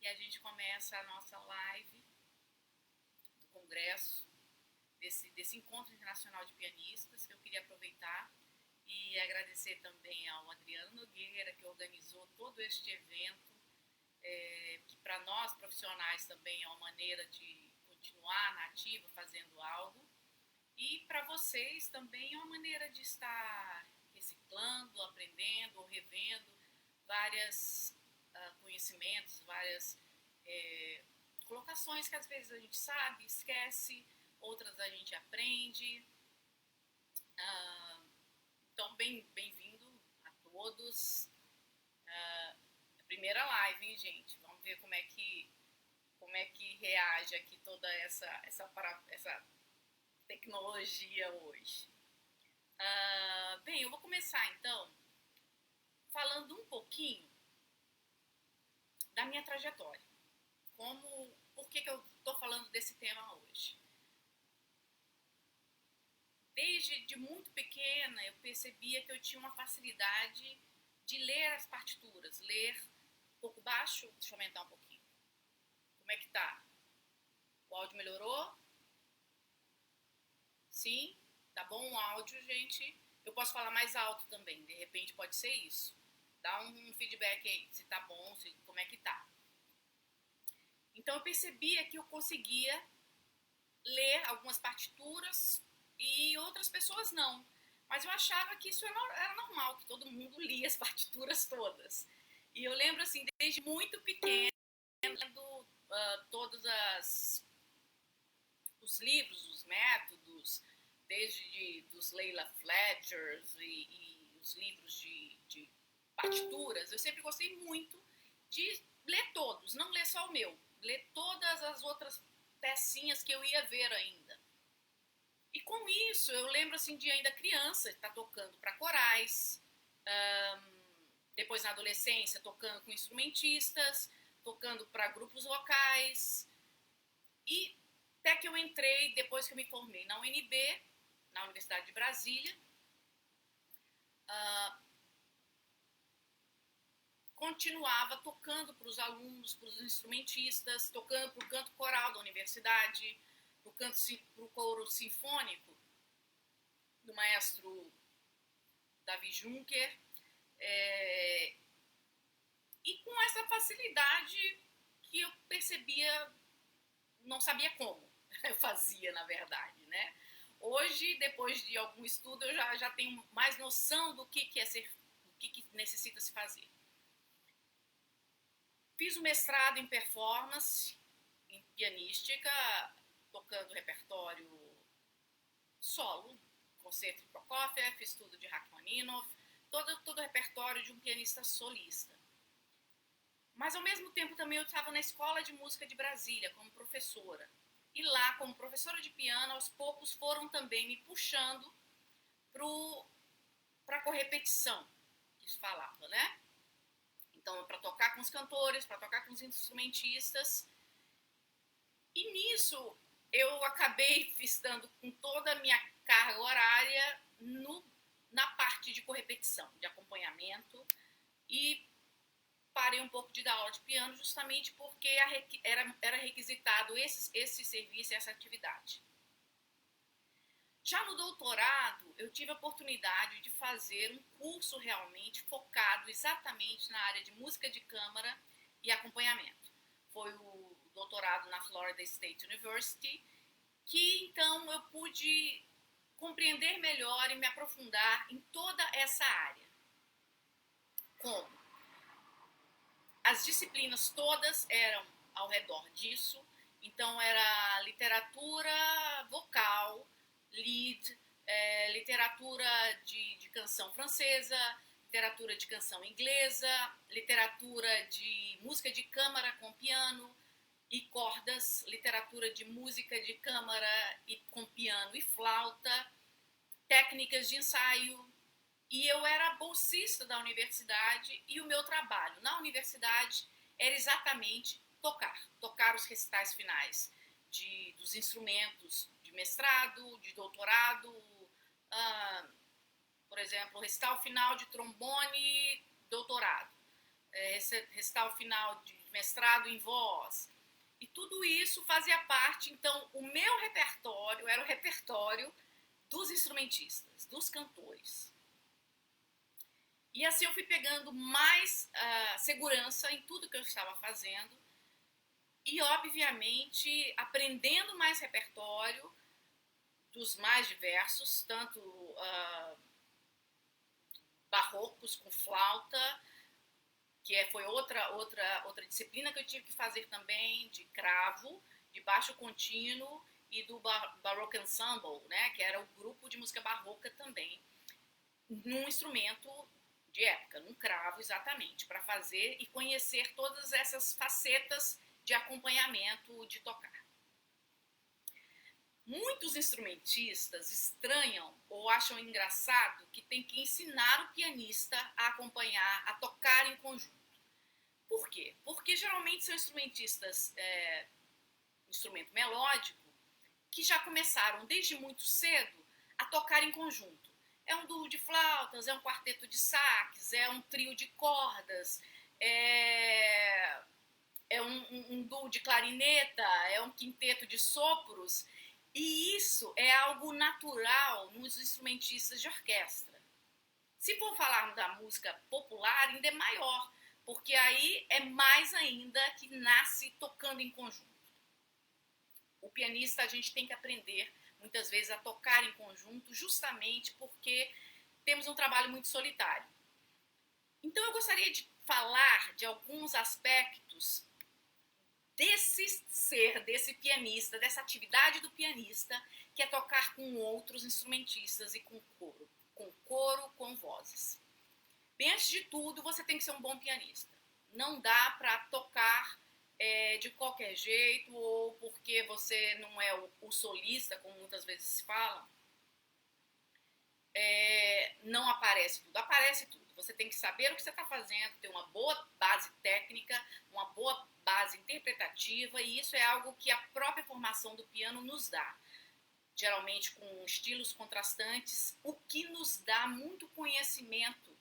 e a gente começa a nossa live do congresso, desse encontro internacional de pianistas, que eu queria aproveitar e agradecer também ao Adriano Nogueira, que organizou todo este evento, que para nós profissionais também é uma maneira de continuar na ativa, fazendo algo, e para vocês também é uma maneira de estar reciclando, aprendendo ou revendo vários conhecimentos, várias colocações que às vezes a gente sabe, esquece, outras a gente aprende. Então, bem-vindo a todos. A primeira live, hein, gente? Vamos ver como é que reage aqui toda essa tecnologia hoje. Bem, eu vou começar então falando um pouquinho da minha trajetória. Por que eu estou falando desse tema hoje? Desde muito pequena eu percebia que eu tinha uma facilidade de ler as partituras, ler um pouco baixo. Deixa eu aumentar um pouquinho. Como é que tá? O áudio melhorou? Sim? Tá bom o áudio, gente? Eu posso falar mais alto também, de repente pode ser isso. Dá um feedback aí, se tá bom, como é que tá. Então eu percebia que eu conseguia ler algumas partituras e outras pessoas não. Mas eu achava que isso era normal, que todo mundo lia as partituras todas. E eu lembro, assim, desde muito pequena, lendo todos os livros, os métodos, desde dos Leila Fletchers e os livros de partituras. Eu sempre gostei muito de ler todos, não ler só o meu, ler todas as outras pecinhas que eu ia ver ainda. E com isso, eu lembro assim de ainda criança, estar tocando para corais, depois na adolescência tocando com instrumentistas, tocando para grupos locais. E até que eu entrei, depois que eu me formei na UNB, na Universidade de Brasília, continuava tocando para os alunos, para os instrumentistas, tocando para o canto coral da universidade, para o coro sinfônico do maestro Davi Juncker, e com essa facilidade que eu percebia, não sabia como eu fazia, na verdade, né? Hoje, depois de algum estudo, eu já tenho mais noção do que necessita se fazer. Fiz o mestrado em performance, em pianística, tocando repertório solo, concerto de Prokofiev, estudo de Rachmaninoff, todo o repertório de um pianista solista. Mas, ao mesmo tempo, também eu estava na Escola de Música de Brasília, como professora. E lá, como professora de piano, aos poucos foram também me puxando para a correpetição, que se falava, né? Então, para tocar com os cantores, para tocar com os instrumentistas. E nisso, eu acabei estando com toda a minha carga horária na parte de correpetição, de acompanhamento, e parei um pouco de dar aula de piano justamente porque era requisitado esse serviço e essa atividade. Já no doutorado, eu tive a oportunidade de fazer um curso realmente focado exatamente na área de música de câmara e acompanhamento. Foi o doutorado na Florida State University, que então eu pude compreender melhor e me aprofundar em toda essa área. Como? As disciplinas todas eram ao redor disso, então era literatura vocal, lead, literatura de canção francesa, literatura de canção inglesa, literatura de música de câmara com piano e cordas, literatura de música de câmara e com piano e flauta, técnicas de ensaio. E eu era bolsista da universidade e o meu trabalho na universidade era exatamente tocar os recitais finais dos instrumentos de mestrado, de doutorado, por exemplo, recital final de trombone, doutorado, recital final de mestrado em voz. E tudo isso fazia parte, então, o meu repertório era o repertório dos instrumentistas, dos cantores. E assim eu fui pegando mais segurança em tudo que eu estava fazendo e, obviamente, aprendendo mais repertório dos mais diversos, tanto barrocos com flauta, que foi outra disciplina que eu tive que fazer também, de cravo, de baixo contínuo e do Baroque Ensemble, né, que era o grupo de música barroca também, num instrumento de época, num cravo exatamente, para fazer e conhecer todas essas facetas de acompanhamento, de tocar. Muitos instrumentistas estranham ou acham engraçado que tem que ensinar o pianista a acompanhar, a tocar em conjunto. Por quê? Porque geralmente são instrumentistas, instrumento melódico, que já começaram desde muito cedo a tocar em conjunto. É um duo de flautas, é um quarteto de sax, é um trio de cordas, é um duo de clarineta, é um quinteto de sopros. E isso é algo natural nos instrumentistas de orquestra. Se for falar da música popular, ainda é maior, porque aí é mais ainda que nasce tocando em conjunto. O pianista, a gente tem que aprender, muitas vezes, a tocar em conjunto, justamente porque temos um trabalho muito solitário. Então, eu gostaria de falar de alguns aspectos desse pianista, dessa atividade do pianista, que é tocar com outros instrumentistas e com coro, com vozes. Bem, antes de tudo, você tem que ser um bom pianista. Não dá para tocar de qualquer jeito, ou porque você não é o solista, como muitas vezes se fala, não aparece tudo. Aparece tudo. Você tem que saber o que você está fazendo, ter uma boa base técnica, uma boa base interpretativa, e isso é algo que a própria formação do piano nos dá. Geralmente com estilos contrastantes, o que nos dá muito conhecimento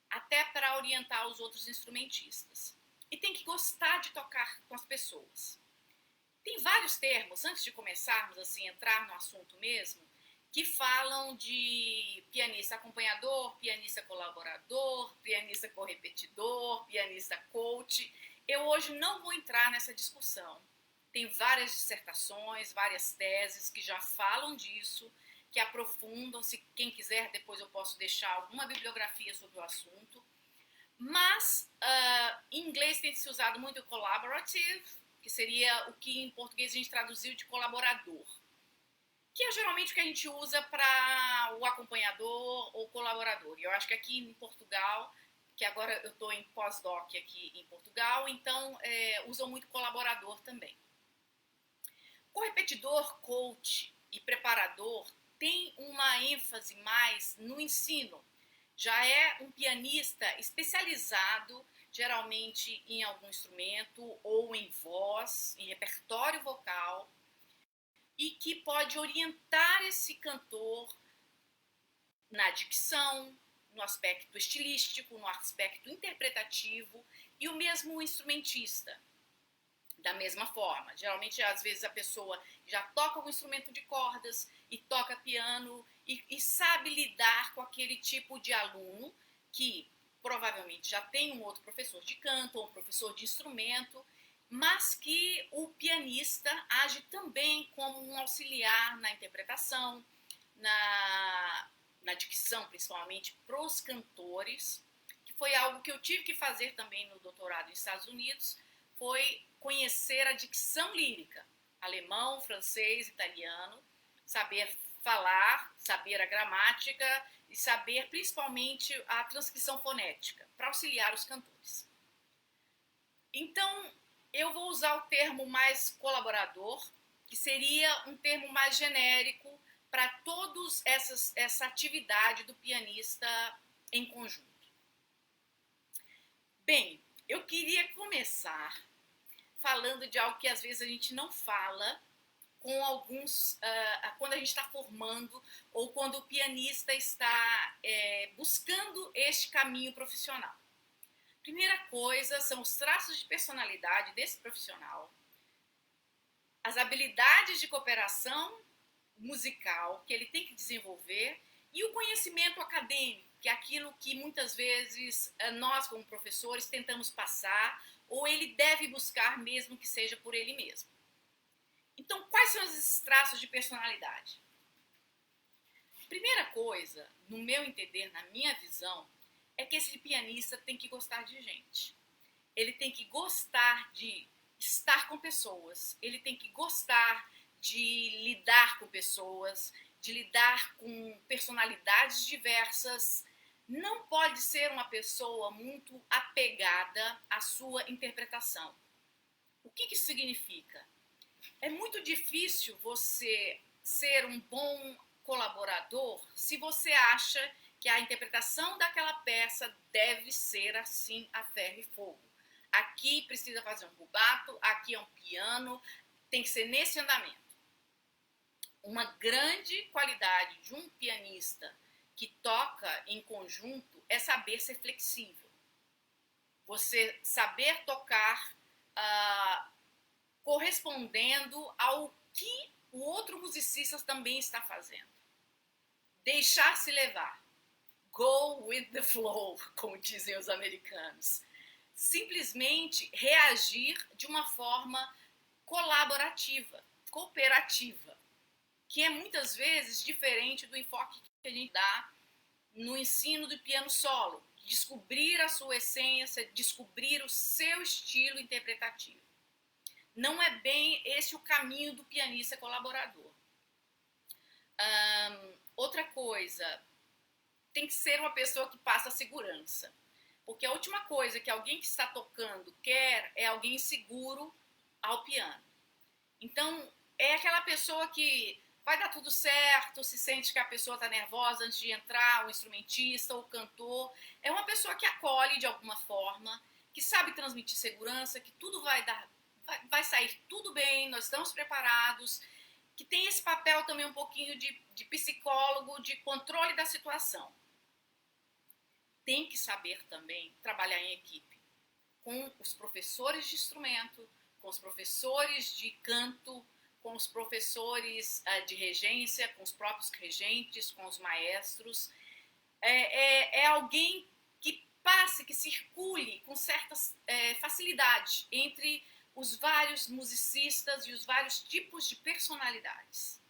até para orientar os outros instrumentistas. E tem que gostar de tocar com as pessoas. Tem vários termos, antes de começarmos assim, entrar no assunto mesmo, que falam de pianista acompanhador, pianista colaborador, pianista correpetidor, pianista coach. Eu hoje não vou entrar nessa discussão. Tem várias dissertações, várias teses que já falam disso, que aprofundam. Se quem quiser, depois eu posso deixar alguma bibliografia sobre o assunto. Mas, em inglês tem se usado muito collaborative, que seria o que em português a gente traduziu de colaborador, que é geralmente o que a gente usa para o acompanhador ou colaborador. E eu acho que aqui em Portugal, que agora eu estou em pós-doc aqui em Portugal, então usam muito colaborador também. Correpetidor, coach e preparador tem uma ênfase mais no ensino. Já é um pianista especializado, geralmente em algum instrumento ou em voz, em repertório vocal, e que pode orientar esse cantor na dicção, no aspecto estilístico, no aspecto interpretativo, e o mesmo instrumentista, da mesma forma. Geralmente, às vezes, a pessoa já toca um instrumento de cordas e toca piano e sabe lidar com aquele tipo de aluno que provavelmente já tem um outro professor de canto ou um professor de instrumento, mas que o pianista age também como um auxiliar na interpretação, na dicção, principalmente para os cantores, que foi algo que eu tive que fazer também no doutorado nos Estados Unidos, foi conhecer a dicção lírica, alemão, francês, italiano, saber falar, saber a gramática e saber principalmente a transcrição fonética, para auxiliar os cantores. Então, eu vou usar o termo mais colaborador, que seria um termo mais genérico para toda essa atividade do pianista em conjunto. Bem, eu queria começar falando de algo que às vezes a gente não fala com alguns, quando a gente está formando ou quando o pianista está buscando este caminho profissional. Primeira coisa são os traços de personalidade desse profissional, as habilidades de cooperação musical que ele tem que desenvolver e o conhecimento acadêmico, que é aquilo que muitas vezes nós, como professores, tentamos passar ou ele deve buscar mesmo que seja por ele mesmo. Então, quais são esses traços de personalidade? Primeira coisa, no meu entender, na minha visão, é que esse pianista tem que gostar de gente. Ele tem que gostar de estar com pessoas. Ele tem que gostar de lidar com pessoas, de lidar com personalidades diversas. Não pode ser uma pessoa muito apegada à sua interpretação. O que isso significa? É muito difícil você ser um bom colaborador se você acha que a interpretação daquela peça deve ser assim a ferro e fogo. Aqui precisa fazer um rubato, aqui é um piano, tem que ser nesse andamento. Uma grande qualidade de um pianista que toca em conjunto é saber ser flexível. Você saber tocar correspondendo ao que o outro musicista também está fazendo. Deixar-se levar. Go with the flow, como dizem os americanos. Simplesmente reagir de uma forma colaborativa, cooperativa, que é muitas vezes diferente do enfoque que a gente dá no ensino do piano solo. Descobrir a sua essência, descobrir o seu estilo interpretativo. Não é bem esse o caminho do pianista colaborador. Outra coisa, tem que ser uma pessoa que passa segurança. Porque a última coisa que alguém que está tocando quer é alguém seguro ao piano. Então, é aquela pessoa que vai dar tudo certo, se sente que a pessoa está nervosa antes de entrar, o instrumentista, o cantor. É uma pessoa que acolhe de alguma forma, que sabe transmitir segurança, que tudo vai sair tudo bem, nós estamos preparados, que tem esse papel também um pouquinho de psicólogo, de controle da situação. Tem que saber também trabalhar em equipe, com os professores de instrumento, com os professores de canto, com os professores de regência, com os próprios regentes, com os maestros. É alguém que passe, que circule com certa facilidade entre os vários musicistas e os vários tipos de personalidades.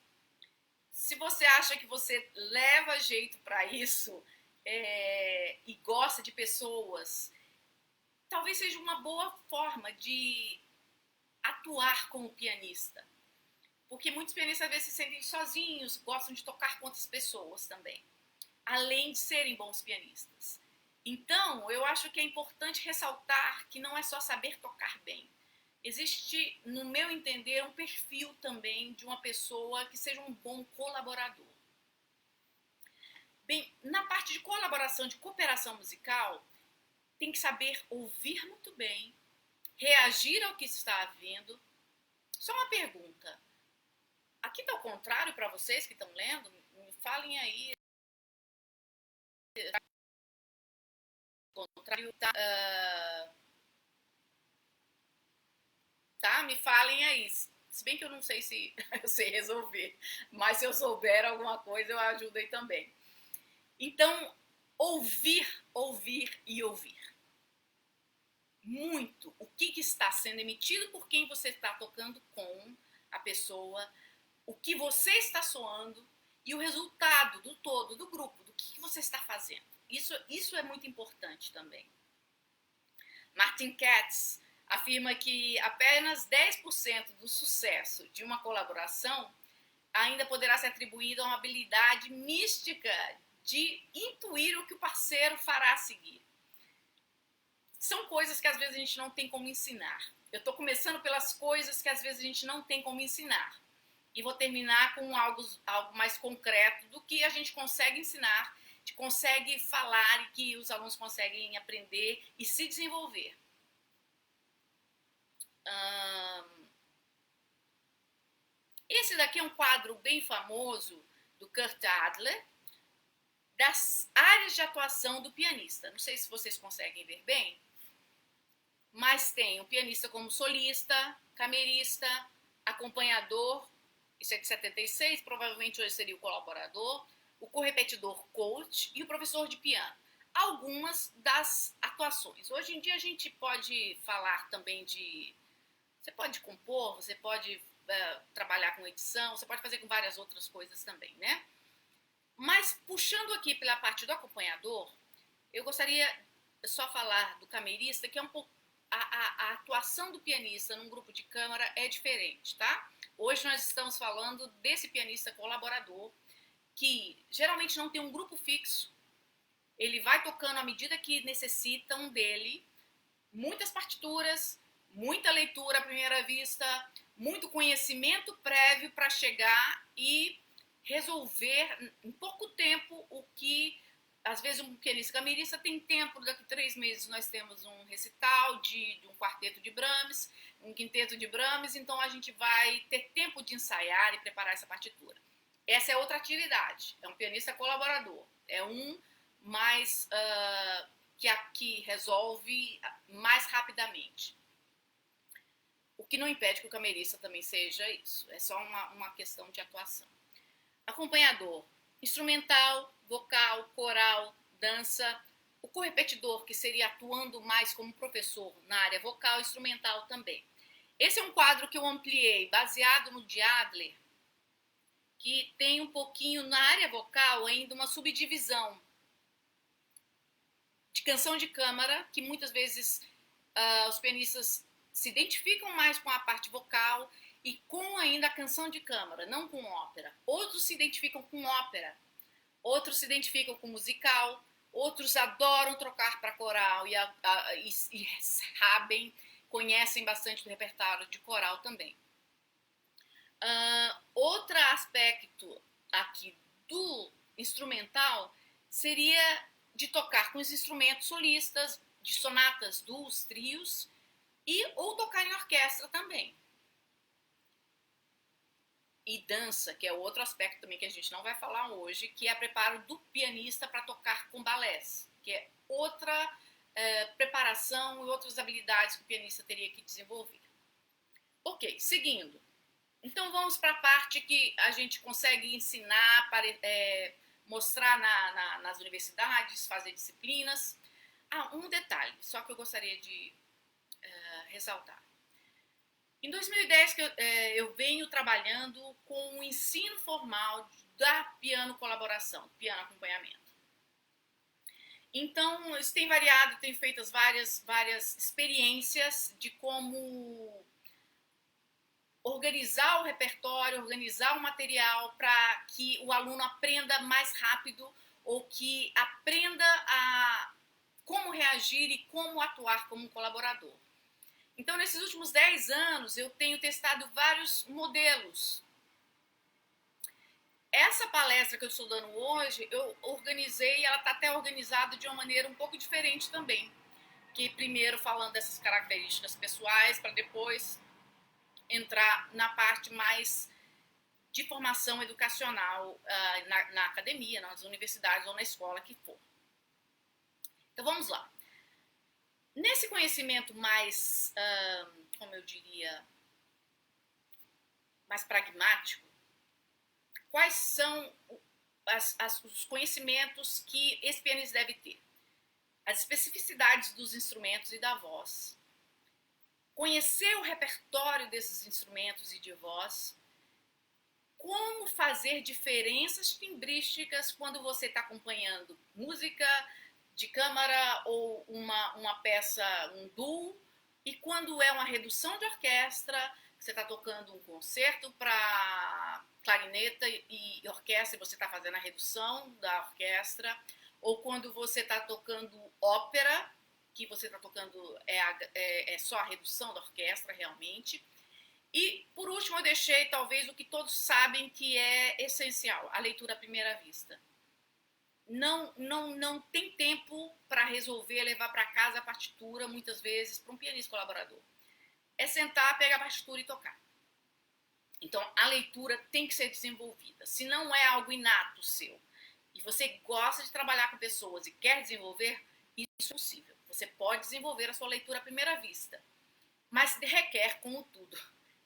Se você acha que você leva jeito para isso e gosta de pessoas, talvez seja uma boa forma de atuar como pianista. Porque muitos pianistas às vezes se sentem sozinhos, gostam de tocar com outras pessoas também, além de serem bons pianistas. Então, eu acho que é importante ressaltar que não é só saber tocar bem. Existe, no meu entender, um perfil também de uma pessoa que seja um bom colaborador. Bem, na parte de colaboração, de cooperação musical, tem que saber ouvir muito bem, reagir ao que está havendo. Só uma pergunta. Aqui está o contrário para vocês que estão lendo? Me falem aí. O contrário tá, tá? Me falem aí. Se bem que eu não sei se eu sei resolver, mas se eu souber alguma coisa, eu ajudo aí também. Então, ouvir e ouvir. Muito o que está sendo emitido por quem você está tocando com a pessoa, o que você está soando e o resultado do todo, do grupo, do que você está fazendo. Isso é muito importante também. Martin Katz afirma que apenas 10% do sucesso de uma colaboração ainda poderá ser atribuído a uma habilidade mística de intuir o que o parceiro fará a seguir. São coisas que às vezes a gente não tem como ensinar. Eu estou começando pelas coisas que às vezes a gente não tem como ensinar. E vou terminar com algo mais concreto do que a gente consegue ensinar, a gente consegue falar e que os alunos conseguem aprender e se desenvolver. Esse daqui é um quadro bem famoso do Kurt Adler, das áreas de atuação do pianista. Não sei se vocês conseguem ver bem. mas tem o pianista como solista, camerista, acompanhador, isso é de 76, provavelmente hoje seria o colaborador, o correpetidor coach e o professor de piano. Algumas das atuações. Hoje em dia a gente pode falar também de... Você pode compor, você pode trabalhar com edição, você pode fazer com várias outras coisas também, né? Mas puxando aqui pela parte do acompanhador, eu gostaria só falar do camerista, que é um pouco... A atuação do pianista num grupo de câmara é diferente, tá? Hoje nós estamos falando desse pianista colaborador, que geralmente não tem um grupo fixo, ele vai tocando à medida que necessitam dele, muitas partituras, muita leitura à primeira vista, muito conhecimento prévio para chegar e resolver em pouco tempo o que, às vezes, um pianista camerista tem tempo, daqui a 3 meses nós temos um recital de um quarteto de Brahms, um quinteto de Brahms, então a gente vai ter tempo de ensaiar e preparar essa partitura. Essa é outra atividade, é um pianista colaborador, é um mais que aqui resolve mais rapidamente. O que não impede que o camerista também seja isso, é só uma questão de atuação. Acompanhador, instrumental, vocal, coral, dança. O correpetidor, que seria atuando mais como professor na área vocal, instrumental também. Esse é um quadro que eu ampliei, baseado no de Adler, que tem um pouquinho na área vocal ainda uma subdivisão de canção de câmara, que muitas vezes os pianistas se identificam mais com a parte vocal e com ainda a canção de câmara, não com ópera. Outros se identificam com ópera, outros se identificam com musical, outros adoram trocar para coral e sabem, conhecem bastante do repertório de coral também. Outro aspecto aqui do instrumental seria de tocar com os instrumentos solistas, de sonatas, duos, trios, ou tocar em orquestra também. E dança, que é outro aspecto também que a gente não vai falar hoje, que é o preparo do pianista para tocar com balés, que é outra preparação e outras habilidades que o pianista teria que desenvolver. Ok, seguindo. Então vamos para a parte que a gente consegue ensinar, mostrar nas universidades, fazer disciplinas. Um detalhe, só que eu gostaria de ressaltar. Em 2010 eu venho trabalhando com o ensino formal da piano colaboração, piano acompanhamento. Então, isso tem variado, tem feito várias experiências de como organizar o repertório, organizar o material para que o aluno aprenda mais rápido ou que aprenda a como reagir e como atuar como um colaborador. Então, nesses últimos 10 anos, eu tenho testado vários modelos. Essa palestra que eu estou dando hoje, eu organizei, ela está até organizada de uma maneira um pouco diferente também. Que primeiro falando dessas características pessoais, para depois entrar na parte mais de formação educacional na academia, nas universidades ou na escola que for. Então vamos lá. Nesse conhecimento mais, como eu diria, mais pragmático, quais são os conhecimentos que esse pianista deve ter? As especificidades dos instrumentos e da voz. Conhecer o repertório desses instrumentos e de voz. Como fazer diferenças timbrísticas quando você está acompanhando música de câmara ou uma peça, um duo, e quando é uma redução de orquestra, você está tocando um concerto para clarineta e orquestra, e você está fazendo a redução da orquestra, ou quando você está tocando ópera, que você está tocando é só a redução da orquestra realmente. E, por último, eu deixei talvez o que todos sabem que é essencial, a leitura à primeira vista. Não tem tempo para resolver, levar para casa a partitura, muitas vezes, para um pianista colaborador. É sentar, pegar a partitura e tocar. Então, a leitura tem que ser desenvolvida. Se não é algo inato seu, e você gosta de trabalhar com pessoas e quer desenvolver, isso é possível. Você pode desenvolver a sua leitura à primeira vista, mas requer, como tudo,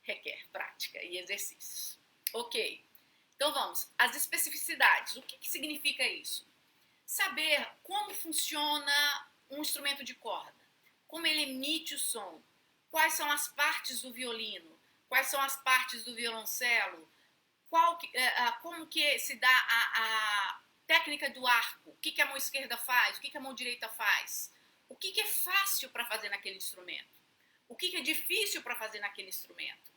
requer prática e exercícios. Ok, então vamos. As especificidades. O que significa isso? Saber como funciona um instrumento de corda, como ele emite o som, quais são as partes do violino, quais são as partes do violoncelo, como que se dá a técnica do arco, o que a mão esquerda faz, o que a mão direita faz, o que é fácil para fazer naquele instrumento, o que é difícil para fazer naquele instrumento.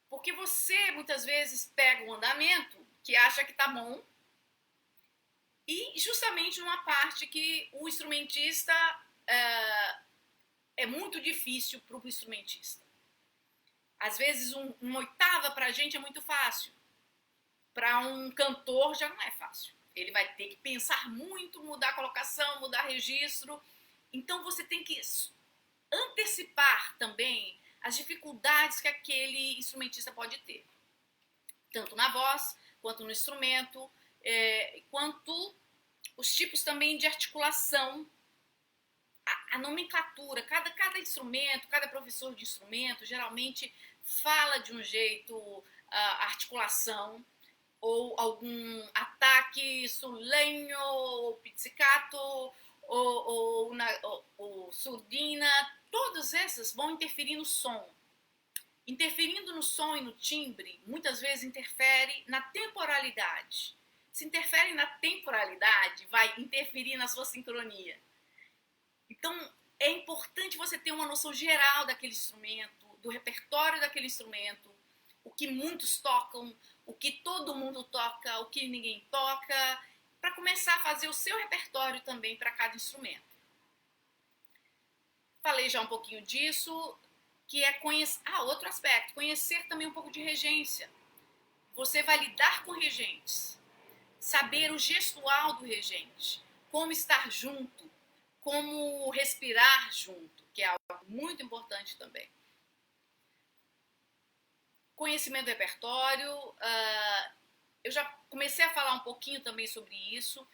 Porque você, muitas vezes, pega um andamento que acha que está bom e justamente numa parte que o instrumentista é muito difícil para o instrumentista. Às vezes, uma oitava para a gente é muito fácil. Para um cantor já não é fácil. Ele vai ter que pensar muito, mudar a colocação, mudar registro. Então, você tem que antecipar também as dificuldades que aquele instrumentista pode ter. Tanto na voz, quanto no instrumento, quanto os tipos também de articulação, a nomenclatura. Cada instrumento, cada professor de instrumento, geralmente fala de um jeito a articulação, ou algum ataque sulenho, ou pizzicato, ou surdina, todos esses vão interferir no som. Interferindo no som e no timbre, muitas vezes interfere na temporalidade. Se interfere na temporalidade, vai interferir na sua sincronia. Então, é importante você ter uma noção geral daquele instrumento, do repertório daquele instrumento, o que muitos tocam, o que todo mundo toca, o que ninguém toca, para começar a fazer o seu repertório também para cada instrumento. Falei já um pouquinho disso, que é conhecer... outro aspecto, conhecer também um pouco de regência. Você vai lidar com regentes, saber o gestual do regente, como estar junto, como respirar junto, que é algo muito importante também. Conhecimento do repertório, eu já comecei a falar um pouquinho também sobre isso,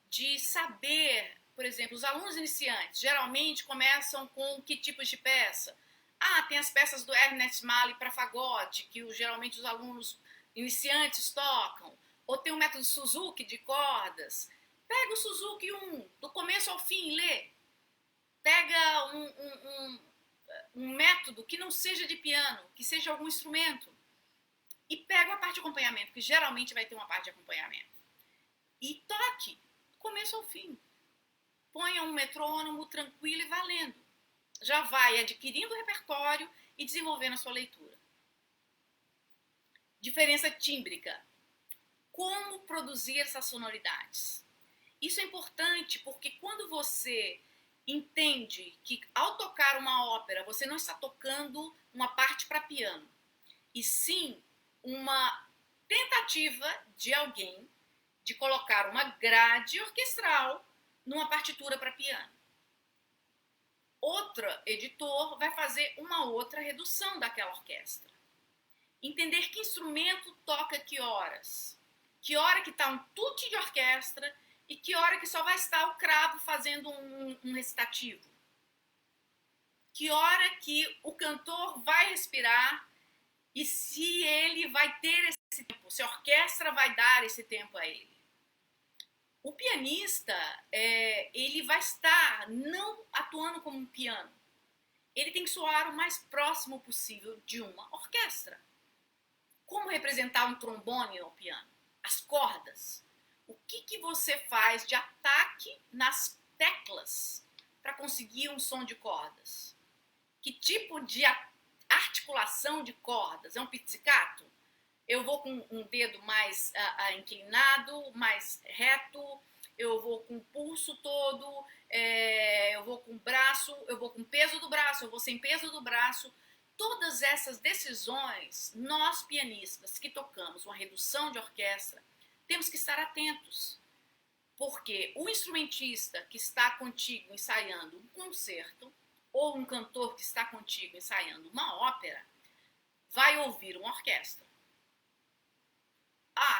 de saber, por exemplo, os alunos iniciantes geralmente começam com que tipos de peça? Tem as peças do Ernest Mali para fagote, que geralmente os alunos iniciantes tocam, ou tem o método Suzuki de cordas. Pega o Suzuki 1, do começo ao fim, lê. Pega um método que não seja de piano, que seja algum instrumento. E pega a parte de acompanhamento, que geralmente vai ter uma parte de acompanhamento. E toque, do começo ao fim. Ponha um metrônomo tranquilo e valendo. Já vai adquirindo o repertório e desenvolvendo a sua leitura. Diferença tímbrica. Como produzir essas sonoridades? Isso é importante porque quando você entende que ao tocar uma ópera você não está tocando uma parte para piano, e sim uma tentativa de alguém de colocar uma grade orquestral numa partitura para piano. Outro editor vai fazer uma outra redução daquela orquestra. Entender que instrumento toca que horas. Que hora que está um tutti de orquestra e que hora que só vai estar o cravo fazendo um recitativo. Que hora que o cantor vai respirar e se ele vai ter esse tempo, se a orquestra vai dar esse tempo a ele. O pianista, ele vai estar não atuando como um piano. Ele tem que soar o mais próximo possível de uma orquestra. Como representar um trombone ao piano? As cordas. O que você faz de ataque nas teclas para conseguir um som de cordas? Que tipo de articulação de cordas? É um pizzicato? Eu vou com um dedo mais inclinado, mais reto, eu vou com o pulso todo, eu vou com o braço, eu vou com peso do braço, eu vou sem peso do braço. Todas essas decisões, nós pianistas que tocamos uma redução de orquestra, temos que estar atentos. Porque o instrumentista que está contigo ensaiando um concerto, ou um cantor que está contigo ensaiando uma ópera, vai ouvir uma orquestra.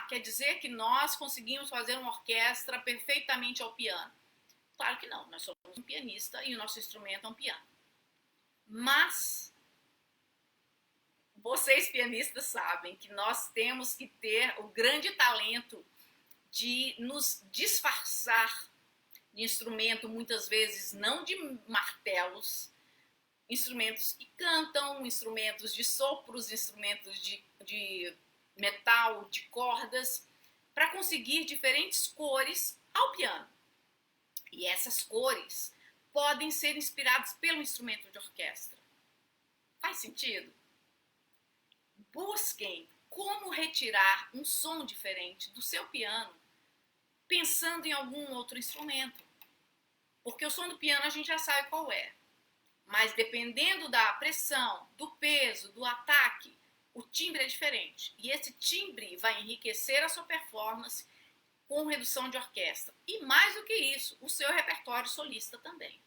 Quer dizer que nós conseguimos fazer uma orquestra perfeitamente ao piano. Claro que não, nós somos um pianista e o nosso instrumento é um piano. Mas vocês pianistas sabem que nós temos que ter o grande talento de nos disfarçar de instrumento, muitas vezes não de martelos, instrumentos que cantam, instrumentos de sopros, instrumentos de metal, de cordas, para conseguir diferentes cores ao piano. E essas cores podem ser inspiradas pelo instrumento de orquestra. Faz sentido? Busquem como retirar um som diferente do seu piano pensando em algum outro instrumento. Porque o som do piano a gente já sabe qual é. Mas dependendo da pressão, do peso, do ataque, o timbre é diferente. E esse timbre vai enriquecer a sua performance com redução de orquestra. E mais do que isso, o seu repertório solista também.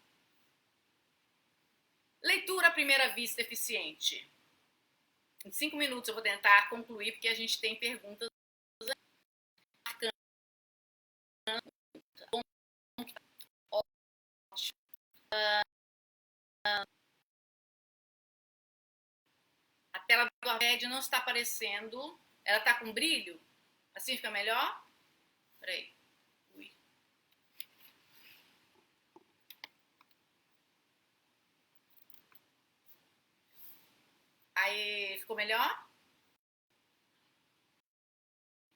Leitura à primeira vista eficiente. Em 5 minutos eu vou tentar concluir, porque a gente tem perguntas. A tela do iPad não está aparecendo. Ela está com brilho? Assim fica melhor? Peraí. Ui. Aí, ficou melhor?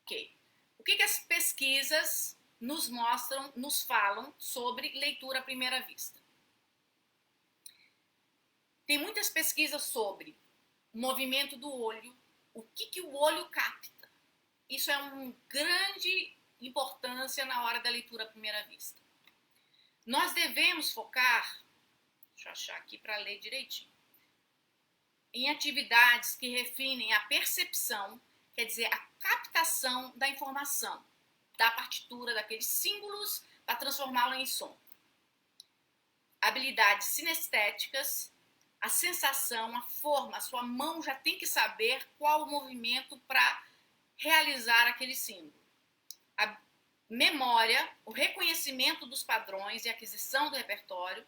Ok. O que as pesquisas nos mostram, nos falam sobre leitura à primeira vista? Tem muitas pesquisas sobre o movimento do olho, o que o olho capta. Isso é uma grande importância na hora da leitura à primeira vista. Nós devemos focar, deixa eu achar aqui para ler direitinho, em atividades que refinem a percepção, quer dizer, a captação da informação, da partitura, daqueles símbolos, para transformá-la em som. Habilidades sinestéticas, a sensação, a forma, a sua mão já tem que saber qual o movimento para realizar aquele símbolo. A memória, o reconhecimento dos padrões e aquisição do repertório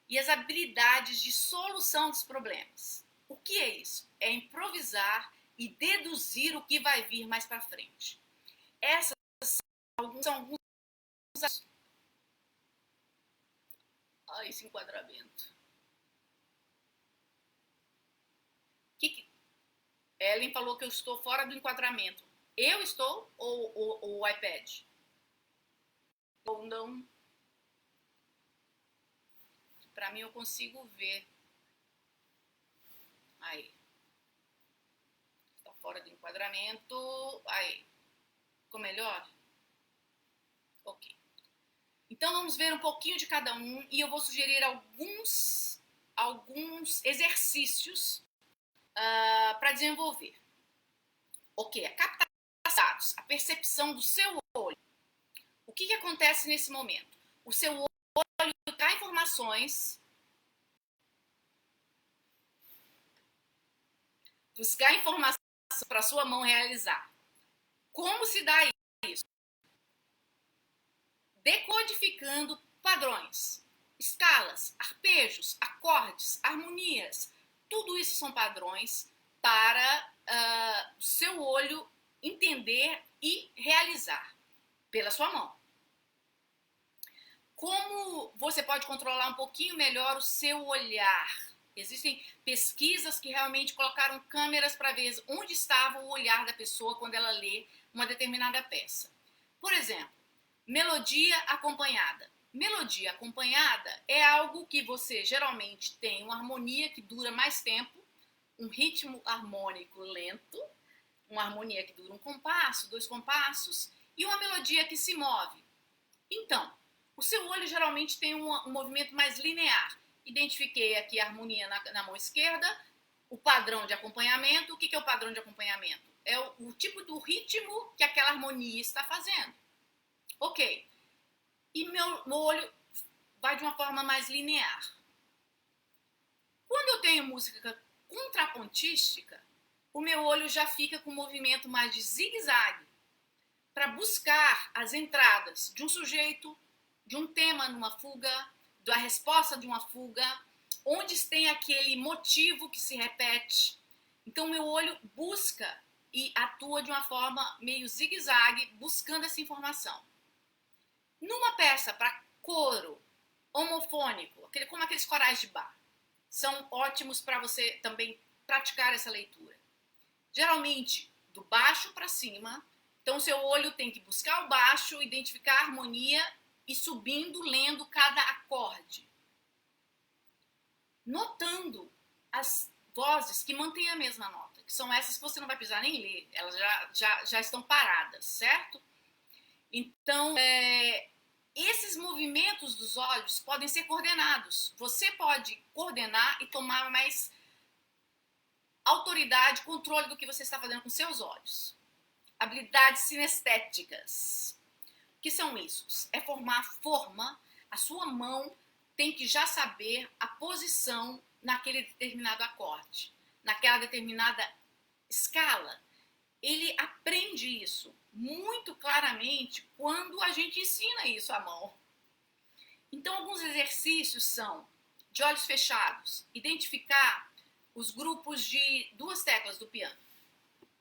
e as habilidades de solução dos problemas. O que é isso? É improvisar e deduzir o que vai vir mais para frente. Essas são alguns... Olha esse enquadramento. Ellen falou que eu estou fora do enquadramento. Eu estou ou o iPad? Ou não? Para mim eu consigo ver. Aí. Está fora do enquadramento. Aí. Ficou melhor? Ok. Então vamos ver um pouquinho de cada um e eu vou sugerir alguns exercícios para desenvolver. Ok, a captação de dados, a percepção do seu olho. O que acontece nesse momento? O seu olho traz informações, buscar informação para a sua mão realizar. Como se dá isso? Decodificando padrões, escalas, arpejos, acordes, harmonias. Tudo isso são padrões para o seu olho entender e realizar pela sua mão. Como você pode controlar um pouquinho melhor o seu olhar? Existem pesquisas que realmente colocaram câmeras para ver onde estava o olhar da pessoa quando ela lê uma determinada peça. Por exemplo, melodia acompanhada. Melodia acompanhada é algo que você geralmente tem uma harmonia que dura mais tempo, um ritmo harmônico lento, uma harmonia que dura um compasso, 2 compassos, e uma melodia que se move. Então, o seu olho geralmente tem um movimento mais linear. Identifiquei aqui a harmonia na mão esquerda, o padrão de acompanhamento. O que é o padrão de acompanhamento? É o tipo do ritmo que aquela harmonia está fazendo. Ok. E meu olho vai de uma forma mais linear. Quando eu tenho música contrapontística, o meu olho já fica com um movimento mais de zigue-zague para buscar as entradas de um sujeito, de um tema numa fuga, da resposta de uma fuga, onde tem aquele motivo que se repete. Então, meu olho busca e atua de uma forma meio zigue-zague, buscando essa informação. Numa peça para coro, homofônico, como aqueles corais de bar, são ótimos para você também praticar essa leitura. Geralmente, do baixo para cima, então seu olho tem que buscar o baixo, identificar a harmonia e subindo, lendo cada acorde. Notando as vozes que mantêm a mesma nota, que são essas que você não vai precisar nem ler, elas já estão paradas, certo? Então, esses movimentos dos olhos podem ser coordenados. Você pode coordenar e tomar mais autoridade, controle do que você está fazendo com seus olhos. Habilidades sinestéticas. O que são isso? É formar forma. A sua mão tem que já saber a posição naquele determinado acorde, naquela determinada escala. Ele aprende isso muito claramente quando a gente ensina isso à mão. Então, alguns exercícios são, de olhos fechados, identificar os grupos de duas teclas do piano.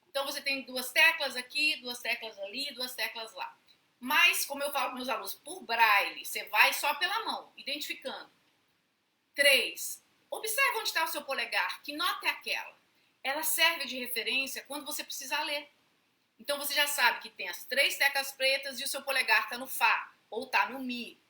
Então, você tem duas teclas aqui, duas teclas ali, duas teclas lá. Mas, como eu falo para meus alunos, por braille, você vai só pela mão, identificando. 3. Observe onde está o seu polegar. Que nota é aquela? Ela serve de referência quando você precisa ler. Então, você já sabe que tem as 3 teclas pretas e o seu polegar está no Fá ou está no Mi.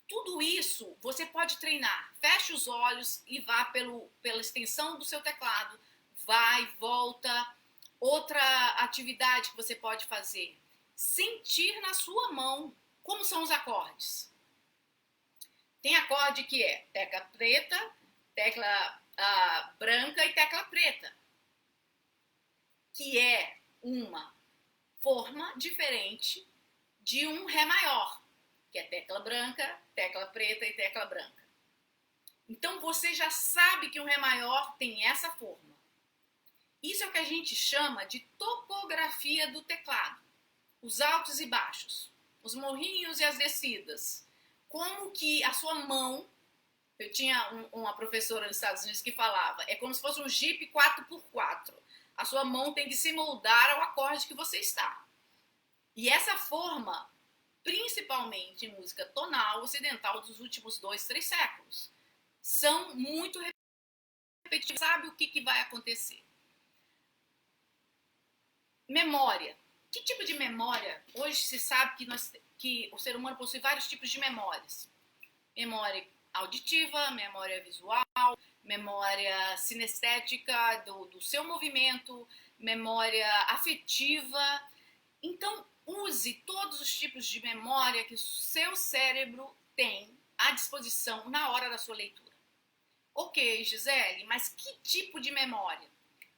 Tudo isso você pode treinar. Feche os olhos e vá pela extensão do seu teclado. Vai, volta. Outra atividade que você pode fazer. Sentir na sua mão como são os acordes. Tem acorde que é tecla preta, tecla branca e tecla preta. Que é uma forma diferente de um Ré maior, que é tecla branca, tecla preta e tecla branca. Então, você já sabe que um Ré maior tem essa forma. Isso é o que a gente chama de topografia do teclado. Os altos e baixos, os morrinhos e as descidas. Como que a sua mão... Eu tinha uma professora nos Estados Unidos que falava, é como se fosse um Jeep 4x4. A sua mão tem que se moldar ao acorde que você está. E essa forma, principalmente em música tonal ocidental dos últimos 2, 3 séculos, são muito repetitivas. Sabe o que vai acontecer? Memória. Que tipo de memória? Hoje se sabe que o ser humano possui vários tipos de memórias. Memória auditiva, memória visual, memória sinestética do seu movimento, memória afetiva. Então, use todos os tipos de memória que o seu cérebro tem à disposição na hora da sua leitura. Ok, Gisele, mas que tipo de memória?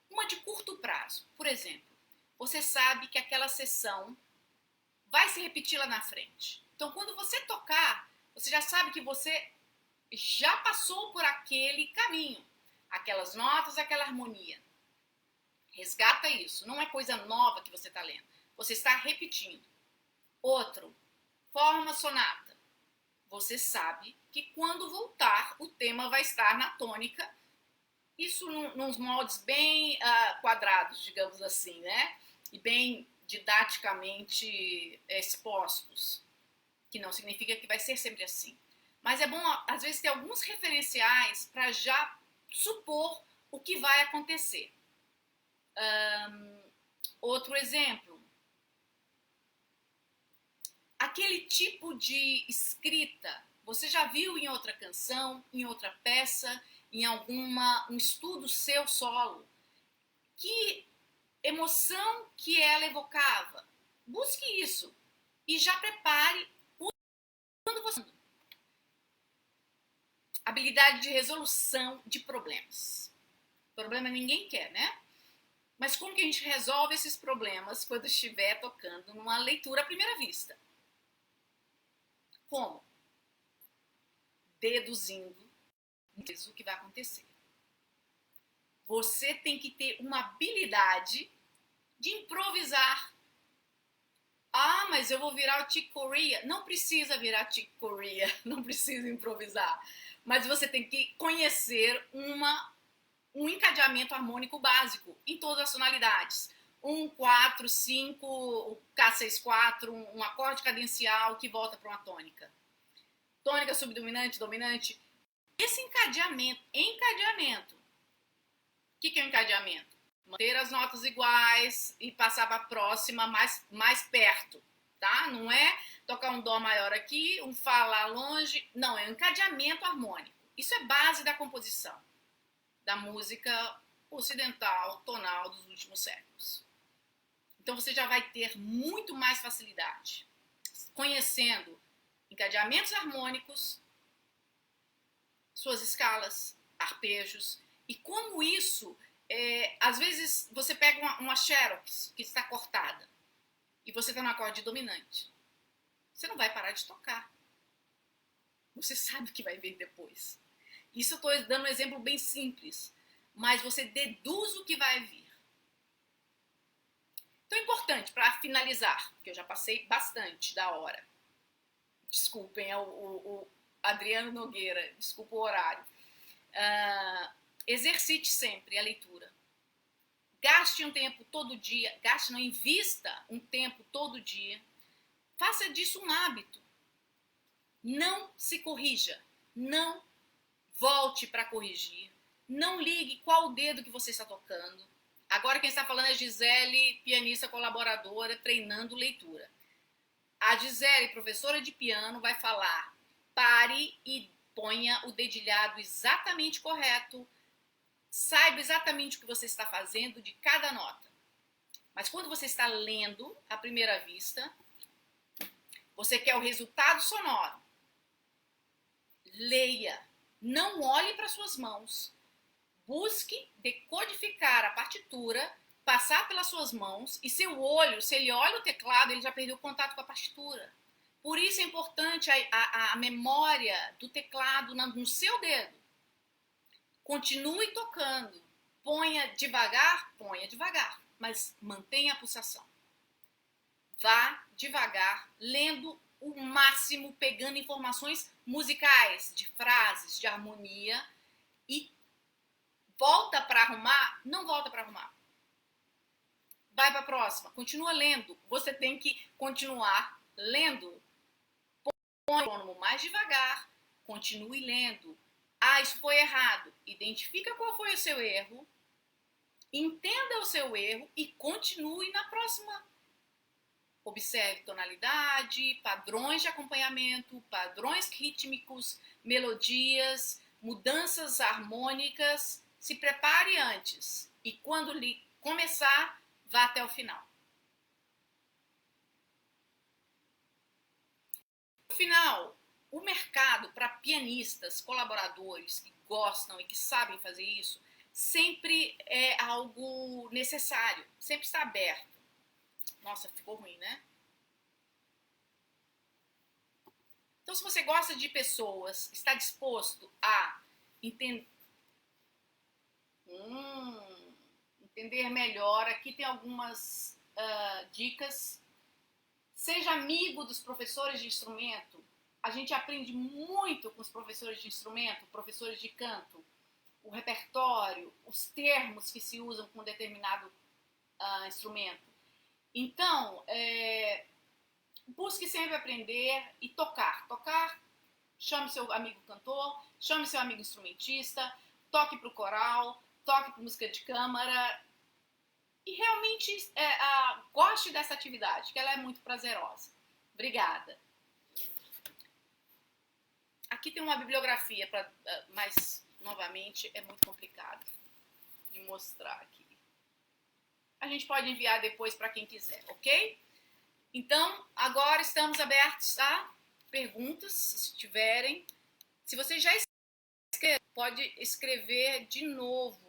Uma de curto prazo. Por exemplo, você sabe que aquela sessão vai se repetir lá na frente. Então, quando você tocar, você já sabe que você já passou por aquele caminho, aquelas notas, aquela harmonia. Resgata isso. Não é coisa nova que você está lendo. Você está repetindo. Outro, forma sonata. Você sabe que quando voltar, o tema vai estar na tônica. Isso nos moldes bem quadrados, digamos assim, né? E bem didaticamente expostos. Que não significa que vai ser sempre assim. Mas é bom, às vezes, ter alguns referenciais para já supor o que vai acontecer. Outro exemplo. Aquele tipo de escrita, você já viu em outra canção, em outra peça, em um estudo seu solo? Que emoção que ela evocava? Busque isso e já prepare quando você... Habilidade de resolução de problemas. Problema ninguém quer, né? Mas como que a gente resolve esses problemas quando estiver tocando numa leitura à primeira vista? Como? Deduzindo o que vai acontecer. Você tem que ter uma habilidade de improvisar. Ah, mas eu vou virar o Chick Corea. Não precisa virar Chick Corea, não precisa improvisar. Mas você tem que conhecer um encadeamento harmônico básico em todas as tonalidades. 4, 5, K6-4, um acorde cadencial que volta para uma tônica. Tônica subdominante, dominante. Esse encadeamento. O que é o encadeamento? Manter as notas iguais e passar para a próxima mais perto, tá? Não é tocar um dó maior aqui, um fá lá longe. Não, é um encadeamento harmônico. Isso é base da composição da música ocidental, tonal dos últimos séculos. Então você já vai ter muito mais facilidade conhecendo encadeamentos harmônicos, suas escalas, arpejos, e como isso, às vezes você pega uma xerox que está cortada e você está no acorde dominante. Você não vai parar de tocar. Você sabe o que vai vir depois. Isso eu estou dando um exemplo bem simples, mas você deduz o que vai vir. Então é importante, para finalizar, porque eu já passei bastante da hora. Desculpem, é o Adriano Nogueira, desculpa o horário. Exercite sempre a leitura. Gaste um tempo todo dia, gaste, não, invista um tempo todo dia. Faça disso um hábito. Não se corrija, não volte para corrigir, não ligue qual o dedo que você está tocando. Agora quem está falando é Gisele, pianista colaboradora, treinando leitura. A Gisele, professora de piano, vai falar: pare e ponha o dedilhado exatamente correto, saiba exatamente o que você está fazendo de cada nota. Mas quando você está lendo à primeira vista, você quer o resultado sonoro. Leia, não olhe para suas mãos. Busque decodificar a partitura, passar pelas suas mãos, e seu olho, se ele olha o teclado, ele já perdeu o contato com a partitura. Por isso é importante a memória do teclado no seu dedo. Continue tocando. Ponha devagar, mas mantenha a pulsação. Vá devagar, lendo o máximo, pegando informações musicais, de frases, de harmonia, e volta para arrumar, não volta para arrumar. Vai para a próxima, continua lendo. Você tem que continuar lendo. Põe o prônomo mais devagar, continue lendo. Ah, isso foi errado. Identifica qual foi o seu erro, entenda o seu erro e continue na próxima. Observe tonalidade, padrões de acompanhamento, padrões rítmicos, melodias, mudanças harmônicas. Se prepare antes e quando começar, vá até o final. No final, o mercado para pianistas, colaboradores que gostam e que sabem fazer isso, sempre é algo necessário, sempre está aberto. Nossa, ficou ruim, né? Então, se você gosta de pessoas, está disposto a entender melhor, aqui tem algumas dicas. Seja amigo dos professores de instrumento. A gente aprende muito com os professores de instrumento, professores de canto, o repertório, os termos que se usam com determinado instrumento. Então, busque sempre aprender e tocar. Chame seu amigo cantor, chame seu amigo instrumentista, toque para o coral, toque para música de câmara. E realmente goste dessa atividade, que ela é muito prazerosa. Obrigada. Aqui tem uma bibliografia, mas, novamente, é muito complicado de mostrar aqui. A gente pode enviar depois para quem quiser, ok? Então, agora estamos abertos a perguntas, se tiverem. Se você já escreveu, pode escrever de novo.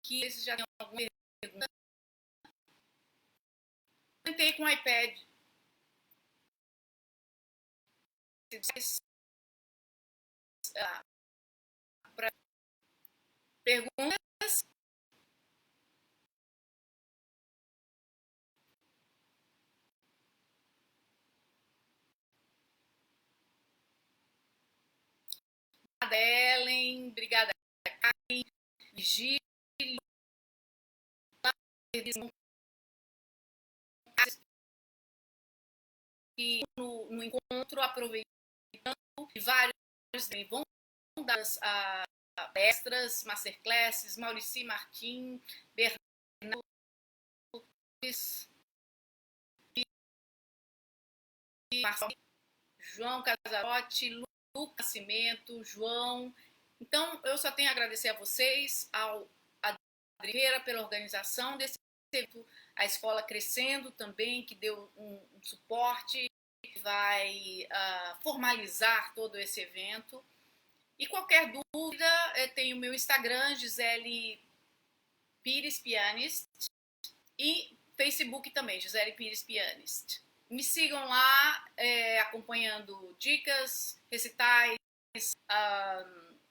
Que esses já tem alguma pergunta. Eu tentei com o iPad. Para perguntas. Obrigada, Ellen. Obrigada, Karen, Virgílio. No encontro, aproveitando que vários vão dar as palestras, masterclasses, Maurici Martim, Bernardo João Casarotti, Lucas Nascimento, João. Então, eu só tenho a agradecer a vocês, ao Adriana pela organização desse evento, a escola Crescendo também, que deu um suporte, vai formalizar todo esse evento. E qualquer dúvida, tem o meu Instagram, Gisele Pires Pianist, e Facebook também, Gisele Pires Pianist. Me sigam lá, acompanhando dicas, recitais,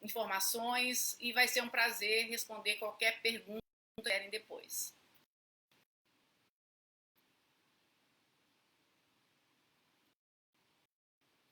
informações, e vai ser um prazer responder qualquer pergunta que querem depois.